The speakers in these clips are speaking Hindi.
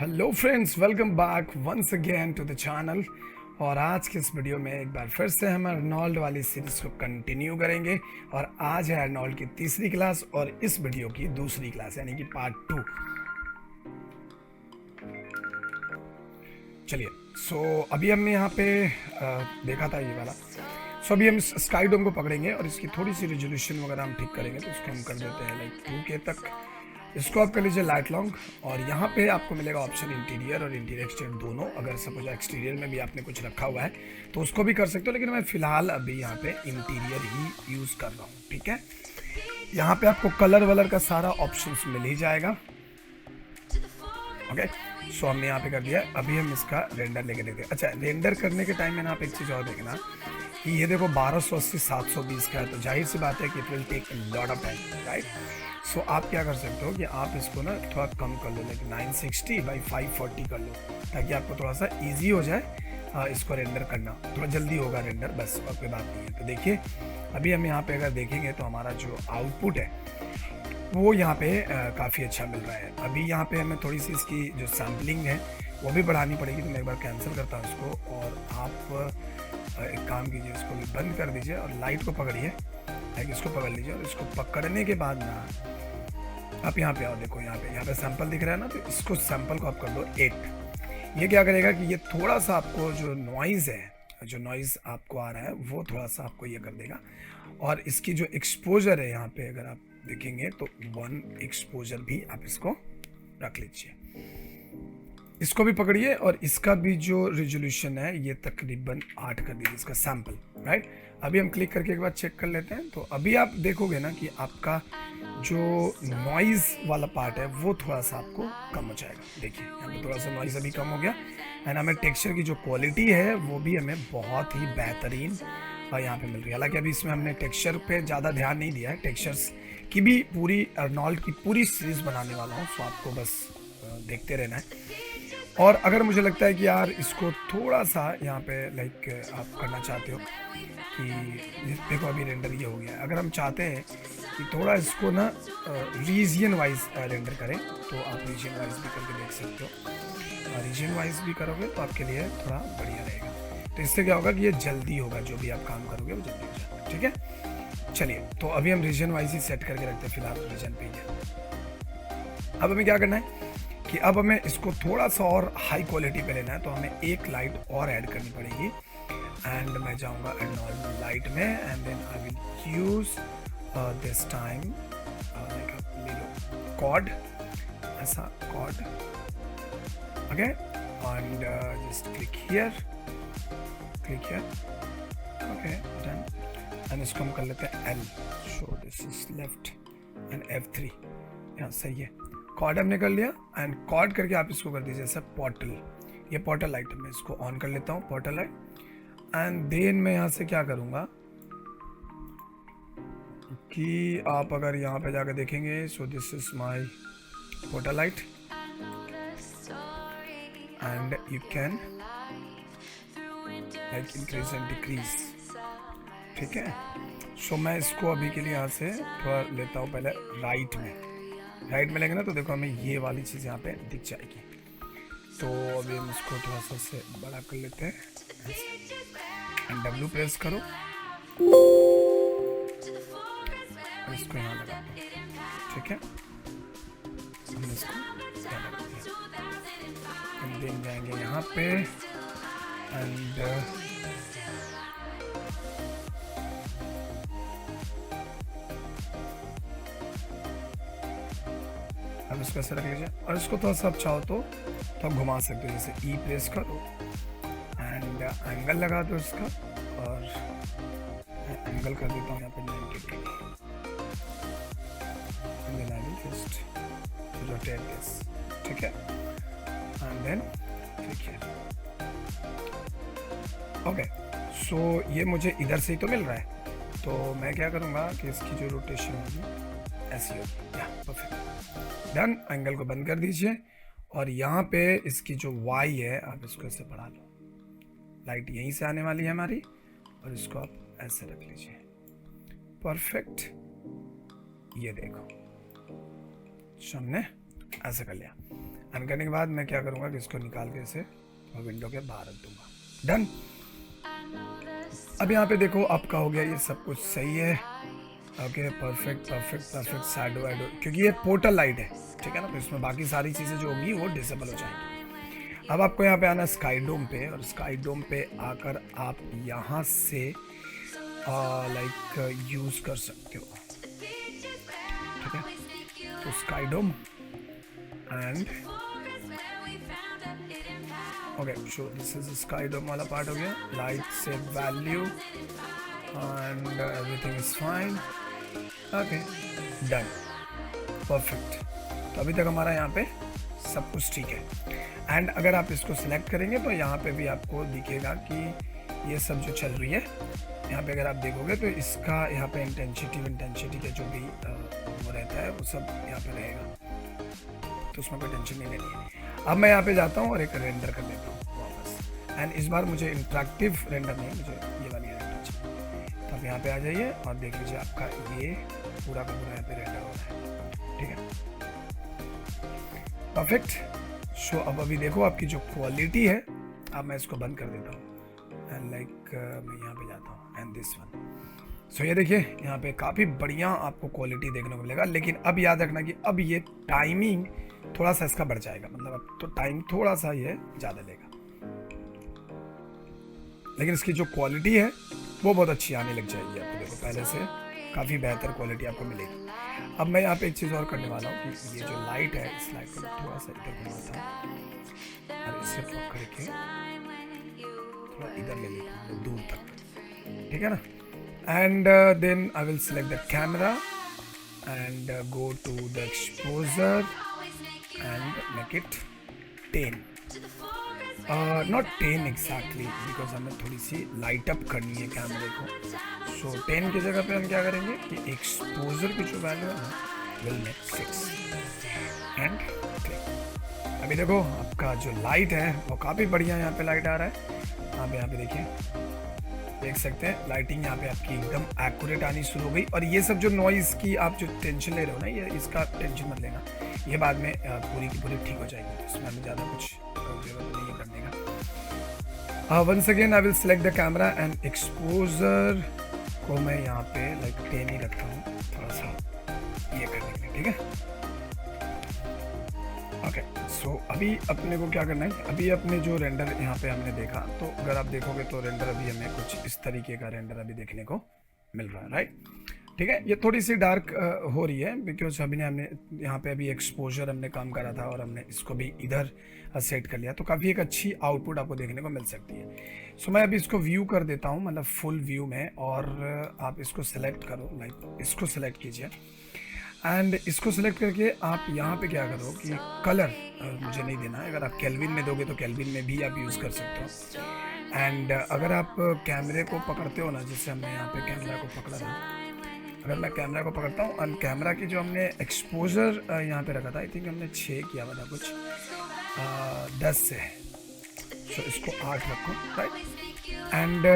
Hello friends, welcome back once again to the channel. और आज के इस वीडियो में एक बार फिर से हम अर्नोल्ड वाली सीरीज़ को कंटिन्यू करेंगे। और आज है अर्नोल्ड की तीसरी क्लास और इस वीडियो की दूसरी क्लास यानी कि पार्ट 2। चलिए, अभी हमने यहाँ पे देखा था ये वाला। अभी हम स्काई डोम को पकड़ेंगे और इसकी थोड़ी सी रेजोल्यूशन वगैरह हम ठीक करेंगे। तो इसको हम कर देते हैं लाइक 2K तक। इसको आप कर लीजिए लाइट लॉन्ग। और यहाँ पे आपको मिलेगा ऑप्शन इंटीरियर और इंटीरियर एक्सटीरियर दोनों। अगर सपोज एक्सटीरियर में भी आपने कुछ रखा हुआ है तो उसको भी कर सकते हो, लेकिन मैं फ़िलहाल अभी यहाँ पे इंटीरियर ही यूज़ कर रहा हूँ। ठीक है, यहाँ पे आपको कलर वलर का सारा ऑप्शंस मिल ही जाएगा। ओके, हमने यहाँ पे कर दिया। अभी हम इसका रेंडर लेके देखते हैं। अच्छा, रेंडर करने के टाइम में ना आप एक चीज़ और देखना कि ये देखो 1280 720 का है, तो जाहिर सी बात है कि it will take lot of time, right. आप क्या कर सकते हो कि आप इसको ना थोड़ा कम कर लो, लाइक 960/540 कर लो, ताकि आपको थोड़ा सा ईजी हो जाए इसको रेंडर करना। थोड़ा जल्दी होगा रेंडर, बस और कोई बात नहीं है। तो देखिए, अभी हम यहाँ पे अगर देखेंगे तो हमारा जो आउटपुट है वो यहाँ पे काफ़ी अच्छा मिल रहा है। अभी यहाँ पे हमें थोड़ी सी इसकी जो सैम्पलिंग है वो भी बढ़ानी पड़ेगी। तो मैं एक बार कैंसिल करता हूँ इसको, और आप एक काम कीजिए, इसको भी बंद कर दीजिए और लाइट को पकड़िए, लाइक इसको पकड़ लीजिए। और इसको पकड़ने के बाद ना आप यहाँ पे आओ, देखो यहाँ पे सैंपल दिख रहा है ना, तो इसको सैंपल को आप कर दो 8। ये क्या करेगा कि ये थोड़ा सा आपको जो नॉइज़ है, जो नॉइज़ आपको आ रहा है वो थोड़ा सा आपको ये कर देगा। और इसकी जो एक्सपोजर है यहाँ पे अगर आप देखेंगे तो 1 एक्सपोजर भी आप इसको रख लीजिए। इसको भी पकड़िए और इसका भी जो रेजोल्यूशन है ये तकरीबन 8 कर दीजिए, इसका सैंपल, राइट। अभी हम क्लिक करके एक बार चेक कर लेते हैं। तो अभी आप देखोगे ना कि आपका जो नॉइज़ वाला पार्ट है वो थोड़ा सा आपको कम हो जाएगा। देखिए, यहाँ पे थोड़ा सा नॉइज़ अभी कम हो गया। एंड हमें टेक्सचर की जो क्वालिटी है वो भी हमें बहुत ही बेहतरीन यहाँ पे मिल रही है। हालांकि अभी इसमें हमने टेक्सचर पे ज़्यादा ध्यान नहीं दिया है। टेक्सचर्स की भी पूरी अर्नोल्ड की पूरी सीरीज़ बनाने वाला हूँ, सो आपको बस देखते रहना है। और अगर मुझे लगता है कि यार इसको थोड़ा सा यहाँ पे लाइक आप करना चाहते हो कि देखो अभी रेंडर ये हो गया है, अगर हम चाहते हैं कि थोड़ा इसको ना रीजन वाइज रेंडर करें तो आप रीजन वाइज भी करके देख सकते हो। रीजन वाइज भी करोगे तो आपके लिए थोड़ा बढ़िया रहेगा। तो इससे क्या होगा कि ये जल्दी होगा, जो भी आप काम करोगे वो जल्दी हो जाएगा। ठीक है, चलिए, तो अभी हम रीजन वाइज ही सेट करके रखते हैं फिलहाल रीजन पे ही। अब हमें क्या करना है कि अब हमें इसको थोड़ा सा और हाई क्वालिटी पे लेना है, तो हमें एक लाइट और ऐड करनी पड़ेगी। एंड मैं जाऊंगा नॉर्मल लाइट में and then I will use this time ले लो कॉर्ड, ऐसा cord. Okay, and just click here, okay done. And इसको हम कर लेते हैं L, so this is left and F3। यहाँ सही है, कॉर्ड हमने कर लिया। एंड कॉर्ड करके आप इसको कर दीजिए ऐसा पोर्टल, ये पोर्टल लाइट मैं इसको ऑन कर लेता हूँ, पोर्टल लाइट। एंड देन मैं यहाँ से क्या करूँगा कि आप अगर यहाँ पे जाकर देखेंगे, सो this is my portal light and you can like increase and decrease. ठीक है, सो मैं इसको अभी के लिए यहाँ से थोड़ा लेता हूँ पहले राइट में लेंगे ना, तो देखो हमें ये वाली चीज़ यहाँ पे दिख जाएगी। तो अभी हम इसको थोड़ा सा से बड़ा कर लेते हैं एंड W प्रेस करो और इसको यहाँ लगा दो। ठीक है, हमने इसको यहाँ लगा दिया। हम देख जाएंगे यहाँ पे एंड अब इसको ऐसे रख लीजिए। और इसको थोड़ा सा आप चाहो तो आप घुमा सकते हो, जैसे E प्रेस करो एंड एंगल लगा दो इसका, और एंगल कर देता हूँ यहाँ पे 90 degree. And then I will just rotate this. ठीक है, and then click here. Okay, so ये मुझे इधर से ही तो मिल रहा है, तो मैं क्या करूँगा कि इसकी जो रोटेशन होगी ऐसी होगी। या परफेक्ट, डन। एंगल को बंद कर दीजिए और यहाँ पे इसकी जो Y है आप इसको ऐसे बढ़ा लो, लाइट यहीं से आने वाली है हमारी, और इसको आप ऐसे रख लीजिए। परफेक्ट, ये देखो हमने ऐसे कर लिया। एंड करने के बाद मैं क्या करूँगा कि इसको निकाल के इसे विंडो के बाहर रख दूँगा। डन। अब यहाँ पे देखो आपका हो गया, ये सब कुछ सही है। Okay, perfect perfect perfect. Shadow वैडो, क्योंकि ये पोर्टल लाइट है, ठीक है ना, तो इसमें बाकी सारी चीज़ें जो होंगी वो डिसेबल हो जाएंगी। अब आपको यहाँ पे आना स्काई डोम पे, और स्काई डोम पे आकर आप यहाँ से लाइक यूज़ कर सकते हो, ठीक है। तो sky dome and okay, so this is sky dome वाला पार्ट हो गया। लाइट से value and everything is fine. Okay, done, perfect. तो अभी तक हमारा यहाँ पे सब कुछ ठीक है। एंड अगर आप इसको सिलेक्ट करेंगे तो यहाँ पे भी आपको दिखेगा कि ये सब जो चल रही है, यहाँ पे अगर आप देखोगे तो इसका यहाँ पे इंटेंसिटी का जो भी वो रहता है वो सब यहाँ पे रहेगा, तो उसमें कोई टेंशन नहीं लेनी है। अब मैं यहाँ पे जाता हूँ और एक रेंडर कर देता हूँ वापस। एंड इस बार मुझे इंटरेक्टिव रेंडर नहीं, मुझे ये वाली रेंडर चाहिए। तो आप यहाँ पे आ जाइए और देख लीजिए आपका ये पूरा का पूरा यहाँ पे रेंडर हो रहा है, ठीक है, परफेक्ट। सो अब अभी देखो आपकी जो क्वालिटी है, अब मैं इसको बंद कर देता हूँ एंड लाइक मैं यहाँ पे जाता हूँ एंड दिस वन। सो ये देखिए यहाँ पे काफ़ी बढ़िया आपको क्वालिटी देखने को मिलेगा। लेकिन अब याद रखना कि अब ये टाइमिंग थोड़ा सा इसका बढ़ जाएगा, मतलब अब तो टाइम थोड़ा सा ये ज़्यादा लेगा, लेकिन इसकी जो क्वालिटी है वो बहुत अच्छी आने लग जाएगी आपको। देखो पहले से काफ़ी बेहतर क्वालिटी आपको मिलेगी। अब मैं यहाँ पे एक चीज़ और करने वाला हूँ कि ये जो लाइट है, इस लाइट को थोड़ा सा इधर घुमाता हूँ और इसे पकड़ के थोड़ा इधर ले लेता हूँ दूर तक, ठीक है ना। And then I will select the camera and go to the exposure and make it 10, not 10 exactly because हमें थोड़ी सी लाइट अप करनी है कैमरे को। सो 10 की जगह पे हम क्या करेंगे कि एक्सपोजर की जो वैल्यू है ना विल मेक 6 एंड क्लिक। अभी देखो आपका जो लाइट है वो काफ़ी बढ़िया यहाँ पे लाइट आ रहा है। आप यहाँ पे देखिए, देख सकते हैं लाइटिंग यहाँ पे आपकी एकदम एक्यूरेट आनी शुरू हो गई। और ये सब जो नॉइज़ की आप जो टेंशन ले रहे हो ना, ये इसका टेंशन मत लेना, ये बाद में पूरी की पूरी ठीक हो जाएगी, इसमें हमें ज़्यादा कुछ जरूरत नहीं है करने का। Once again I will select the camera and exposure को मैं यहाँ पे लाइक 10 ही रखता हूँ, थोड़ा सा ये करने के लिए, ठीक है। ओके, सो अभी अपने को क्या करना है, अभी अपने जो रेंडर यहाँ पे हमने देखा, तो अगर आप देखोगे तो रेंडर अभी हमें कुछ इस तरीके का रेंडर अभी देखने को मिल रहा है, राइट, ठीक है। ये थोड़ी सी डार्क हो रही है बिकॉज अभी हमने यहाँ पे अभी एक्सपोजर हमने काम करा था और हमने इसको भी इधर सेट कर लिया, तो काफ़ी एक अच्छी आउटपुट आपको देखने को मिल सकती है। सो मैं अभी इसको व्यू कर देता हूँ, मतलब फुल व्यू में, और आप इसको सेलेक्ट करो, लाइक इसको सेलेक्ट कीजिए एंड इसको सेलेक्ट करके आप यहाँ पे क्या करो कि कलर मुझे नहीं देना है, अगर आप केल्विन में दोगे तो केल्विन में भी आप यूज़ कर सकते हो। एंड अगर आप कैमरे को पकड़ते हो ना, जैसे हमने यहाँ पे कैमरा को पकड़ा था, अगर मैं कैमरा को पकड़ता हूँ और कैमरा की जो हमने एक्सपोजर यहाँ पे रखा था, आई थिंक हमने 6 किया हुआ था कुछ 10 से, तो इसको 8 रखो, राइट। एंड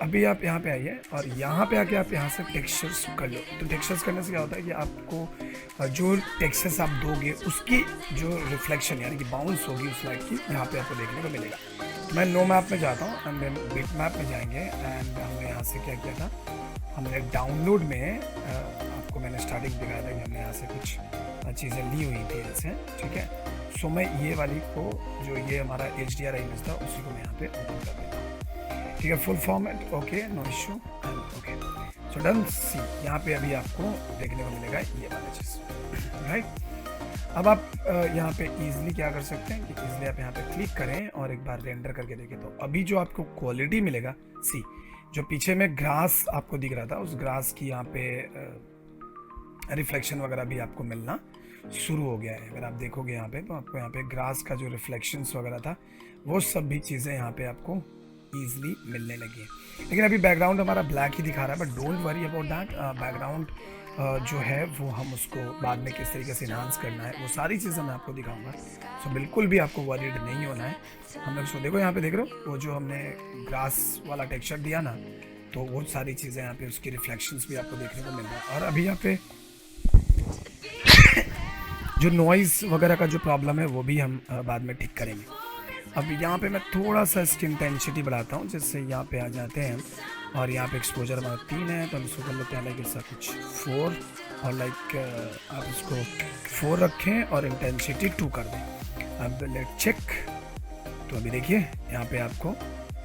अभी आप यहाँ पे आइए और यहाँ पे आके आप यहाँ से टेक्सचर्स कर लो। तो टेक्सचर्स करने से क्या होता है कि आपको जो टेक्सचर्स आप दोगे उसकी जो रिफ्लेक्शन यानी कि बाउंस होगी उस लाइट की, यहाँ पे आपको देखने को मिलेगा। मैं नो मैप में जाता हूँ एंड देन बिट मैप में जाएंगे एंड हमने यहाँ से क्या किया था, हमने डाउनलोड में आपको मैंने स्टार्टिंग दिखाया था कि हमने यहाँ से कुछ चीज़ें ली हुई थी ऐसे, ठीक है। सो मैं ये वाली को, जो ये हमारा HDR इमेज था, उसी को मैं यहाँ पे ओपन कर देता हूँ, ठीक है, full format, okay, no issue and okay. So done. See यहाँ पे अभी आपको देखने को मिलेगा ये वाला चीज़, राइट। अब आप यहाँ पे इजीली क्या कर सकते हैं कि इजीली आप यहाँ पे क्लिक करें और एक बार रेंडर करके देखें, तो अभी जो आपको क्वालिटी मिलेगा, सी जो पीछे में ग्रास आपको दिख रहा था, उस ग्रास की यहाँ पे रिफ्लेक्शन वगैरह भी आपको मिलना शुरू हो गया है। अगर आप देखोगे यहाँ पे तो आपको यहाँ पे ग्रास का जो रिफ्लेक्शंस वगैरह था वो सब भी चीज़ें यहाँ पे आपको ईजिली मिलने लगी है। लेकिन अभी बैकग्राउंड हमारा ब्लैक ही दिखा रहा है, but don't worry about that. Background जो है वो हम उसको बाद में किस तरीके से इन्हांस करना है वो सारी चीज़ें मैं आपको दिखाऊंगा। सो बिल्कुल भी आपको वरीड नहीं होना है। हम लोग, सो देखो यहाँ पे देख रहे हो वो जो हमने ग्रास वाला टेक्सचर दिया ना, तो वो सारी चीज़ें यहाँ पे उसकी रिफ्लेक्शंस भी आपको देखने को मिल रहा है। और अभी यहाँ पे जो नॉइज़ वगैरह का जो प्रॉब्लम है वो भी हम बाद में ठीक करेंगे। अब यहाँ पे मैं थोड़ा सा इसकी इंटेंसिटी बढ़ाता हूँ, जिससे यहाँ पे आ जाते हैं और यहाँ पे एक्सपोजर हमारा 3 है, तो हम इसको कर लेते हैं लाइक ऐसा कुछ 4, और लाइक आप इसको 4 रखें और इंटेंसिटी 2 कर दें। अब लेट चेक, तो अभी देखिए यहाँ पे आपको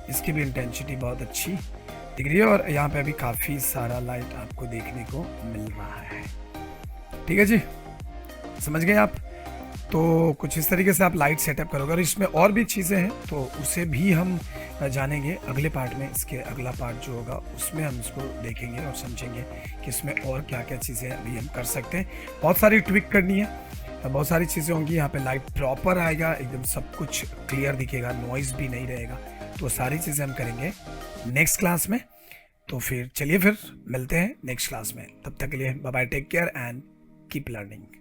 इसकी भी इंटेंसिटी बहुत अच्छी दिख रही है और यहाँ पे अभी काफ़ी सारा लाइट आपको देखने को मिल रहा है। ठीक है जी, समझ गए आप? तो कुछ इस तरीके से आप लाइट सेटअप करोगे, और इसमें और भी चीज़ें हैं तो उसे भी हम जानेंगे अगले पार्ट में। इसके अगला पार्ट जो होगा उसमें हम इसको देखेंगे और समझेंगे कि इसमें और क्या क्या चीज़ें अभी हम कर सकते हैं। बहुत सारी ट्विक करनी है, बहुत सारी चीज़ें होंगी। यहाँ पे लाइट प्रॉपर आएगा, एकदम सब कुछ क्लियर दिखेगा, नॉइज़ भी नहीं रहेगा। तो सारी चीज़ें हम करेंगे नेक्स्ट क्लास में। तो फिर चलिए फिर मिलते हैं नेक्स्ट क्लास में, तब तक के लिए bye bye, take care and keep learning.